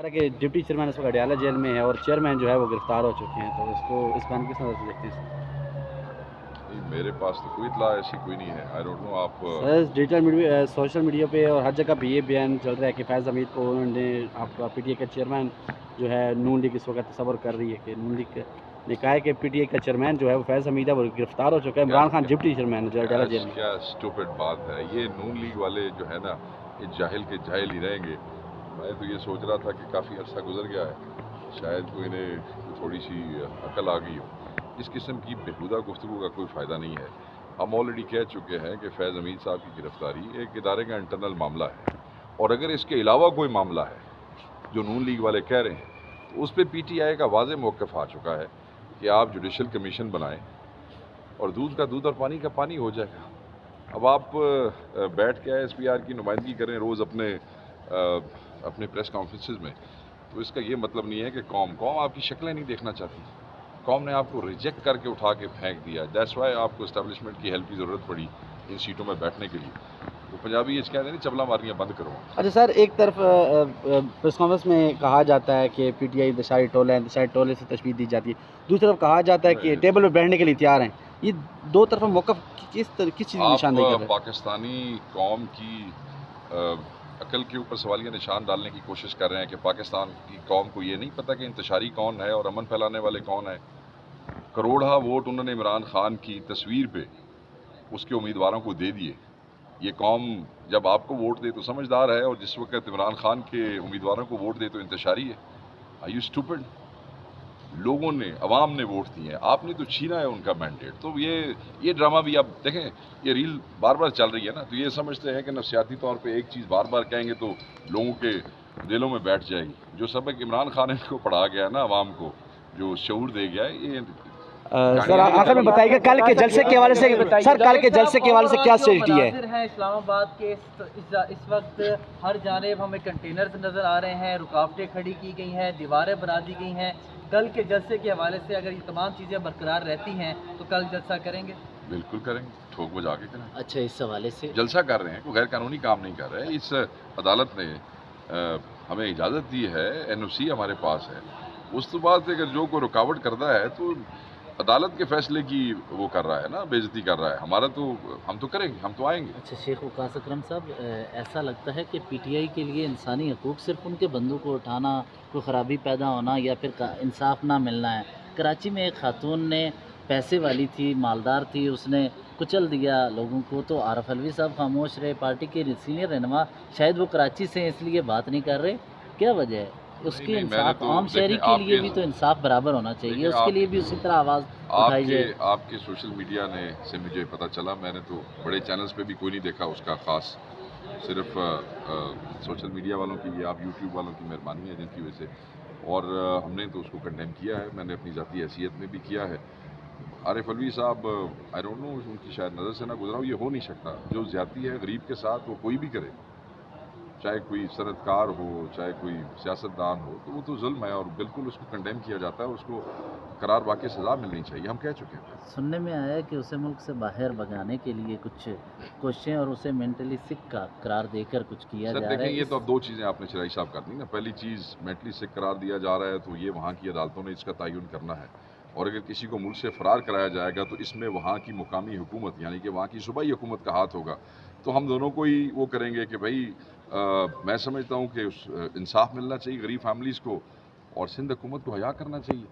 طرح کہ deputy chairman اس وقت اڈیالہ جیل میں ہے اور چیئرمین جو ہے وہ گرفتار ہو چکے ہیں، تو اس کو اس بیان کس نظر سے دیکھتے ہیں؟ نہیں، میرے پاس تو کوئی اطلاع ایسی کوئی نہیں ہے. I don't know. آپ sir digital media, social media پہ اور ہر جگہ پہ یہ بیان چل رہا ہے کہ فیض حمید کو انہوں نے آپ کا پی ٹی اے کا چیئرمین جو ہے نون لیگ اس وقت تصور کر رہی ہے کہ نون لیگ نے کہا ہے کہ پی ٹی اے کا چیئرمین جو ہے وہ فیض حمید ہے، وہ گرفتار ہو چکا ہے. عمران خان ڈپٹی چیئرمین جو اڈیالہ جیل میں. کیا اسٹوپڈ بات ہے یہ. نون لیگ والے جو ہے نا، یہ جاہل کے جاہل ہی رہیں گے. میں تو یہ سوچ رہا تھا کہ کافی عرصہ گزر گیا ہے، شاید کوئی انہیں تھوڑی سی عقل آ گئی ہو. اس قسم کی بےہودہ گفتگو کا کوئی فائدہ نہیں ہے. ہم آلریڈی کہہ چکے ہیں کہ فیض حمید صاحب کی گرفتاری ایک ادارے کا انٹرنل معاملہ ہے، اور اگر اس کے علاوہ کوئی معاملہ ہے جو نون لیگ والے کہہ رہے ہیں تو اس پہ پی ٹی آئی کا واضح موقف آ چکا ہے کہ آپ جوڈیشل کمیشن بنائیں اور دودھ کا دودھ اور پانی کا پانی ہو جائے گا. اب آپ بیٹھ کے ایس پی آر کی نمائندگی کریں روز اپنے پریس کانفرنسز میں، تو اس کا یہ مطلب نہیں ہے کہ قوم آپ کی شکلیں نہیں دیکھنا چاہتی. قوم نے آپ کو ریجیکٹ کر کے اٹھا کے پھینک دیا. دیٹس وائی آپ کو اسٹیبلشمنٹ کی ہیلپ کی ضرورت پڑی ان سیٹوں میں بیٹھنے کے لیے. تو پنجابی یہ کہتے ہیں چبلا مارنیاں بند کرو. اچھا سر، ایک طرف پریس کانفرنس میں کہا جاتا ہے کہ پی ٹی آئی انتشاری ٹولہ ہے، انتشاری ٹولے سے تشبیہ دی جاتی ہے، دوسری طرف کہا جاتا ہے کہ ٹیبل پہ بیٹھنے کے لیے تیار ہیں. یہ دو طرف موقف کس چیز کی نشاندہی کر رہے ہیں؟ پاکستانی قوم کی عقل کے اوپر سوالیہ نشان ڈالنے کی کوشش کر رہے ہیں کہ پاکستان کی قوم کو یہ نہیں پتہ کہ انتشاری کون ہے اور امن پھیلانے والے کون ہیں. کروڑا ووٹ انہوں نے عمران خان کی تصویر پہ اس کے امیدواروں کو دے دیے. یہ قوم جب آپ کو ووٹ دے تو سمجھدار ہے، اور جس وقت عمران خان کے امیدواروں کو ووٹ دے تو انتشاری ہے. Are you stupid? لوگوں نے، عوام نے ووٹ دیے ہیں، آپ نے تو چھینا ہے ان کا مینڈیٹ. تو یہ ڈرامہ بھی آپ دیکھیں، یہ ریل بار بار چل رہی ہے نا، تو یہ سمجھتے ہیں کہ نفسیاتی طور پہ ایک چیز بار بار کہیں گے تو لوگوں کے دلوں میں بیٹھ جائے گی. جو سبق عمران خان ان کو پڑھا گیا نا، عوام کو جو شعور دے گیا ہے، یہ سر آخر میں بتائیے گا کل کے جلسے کے حوالے سے، سر کل کے جلسے کے حوالے سے کیا اسٹریٹجی ہے؟ اسلام آباد کے اس وقت ہر جانب ہمیں کنٹینرز نظر آ رہے ہیں، رکاوٹیں کھڑی کی گئی ہیں، دیواریں بنا دی گئی ہیں. کل کے جلسے کے حوالے سے اگر یہ تمام چیزیں برقرار رہتی ہیں تو کل جلسہ کریں گے؟ بالکل کریں گے، ٹھوک بجا کے کریں. اچھا، اس حوالے سے جلسہ کر رہے ہیں، کوئی غیر قانونی کام نہیں کر رہے. اس عدالت نے ہمیں اجازت دی ہے، این او سی ہمارے پاس ہے. اس تو بعد اگر جو کوئی رکاوٹ کرتا ہے تو عدالت کے فیصلے کی وہ کر رہا ہے نا، بے عزتی کر رہا ہے. ہمارا تو ہم تو کریں گے، ہم تو آئیں گے. اچھا شیخ وقاص اکرم صاحب، ایسا لگتا ہے کہ پی ٹی آئی کے لیے انسانی حقوق صرف ان کے بندوں کو اٹھانا، کوئی خرابی پیدا ہونا یا پھر انصاف نہ ملنا ہے. کراچی میں ایک خاتون نے پیسے والی تھی، مالدار تھی، اس نے کچل دیا لوگوں کو، تو عارف علوی صاحب خاموش رہے. پارٹی کے سینئر رہنما، شاید وہ کراچی سے اس لیے بات نہیں کر رہے. کیا وجہ ہے اس کی؟ انصاف عام شہری کے لیے بھی تو انصاف برابر ہونا چاہیے، اس کے لیے بھی اسی طرح آواز اٹھائی جائے. آپ کے سوشل میڈیا نے سے مجھے پتہ چلا، میں نے تو بڑے چینلز پہ بھی کوئی نہیں دیکھا اس کا خاص، صرف سوشل میڈیا والوں کی یا آپ یوٹیوب والوں کی مہربانی ہے جن کی وجہ سے. اور ہم نے تو اس کو کنڈیم کیا ہے، میں نے اپنی ذاتی حیثیت میں بھی کیا ہے. عارف علوی صاحب، آئی ڈونٹ نو، ان کی شاید نظر سے نہ گزرا ہو. یہ ہو نہیں سکتا. جو زیادتی ہے غریب کے ساتھ وہ کوئی بھی کرے، چاہے کوئی صنعت کار ہو، چاہے کوئی سیاستدان ہو، تو وہ تو ظلم ہے اور بالکل اس کو کنڈیم کیا جاتا ہے. اس کو قرار واقع سزا ملنی چاہیے. ہم کہہ چکے ہیں. سننے میں آیا ہے کہ اسے ملک سے باہر بھگانے کے لیے کچھ کوششیں اور اسے مینٹلی سک کا قرار دے کر کچھ کیا جا رہا ہے. دیکھیں، یہ تو اب دو چیزیں آپ نے چرائی صاحب کر دی نا. پہلی چیز مینٹلی سک قرار دیا جا رہا ہے تو یہ وہاں کی عدالتوں نے اس کا تعین کرنا ہے، اور اگر کسی کو ملک سے فرار کرایا جائے گا تو اس میں وہاں کی مقامی حکومت یعنی کہ وہاں کی صوبائی حکومت کا ہاتھ ہوگا. تو ہم دونوں کو ہی وہ کریں گے کہ بھائی میں سمجھتا ہوں کہ انصاف ملنا چاہیے غریب فیملیز کو، اور سندھ حکومت کو حیا کرنا چاہیے.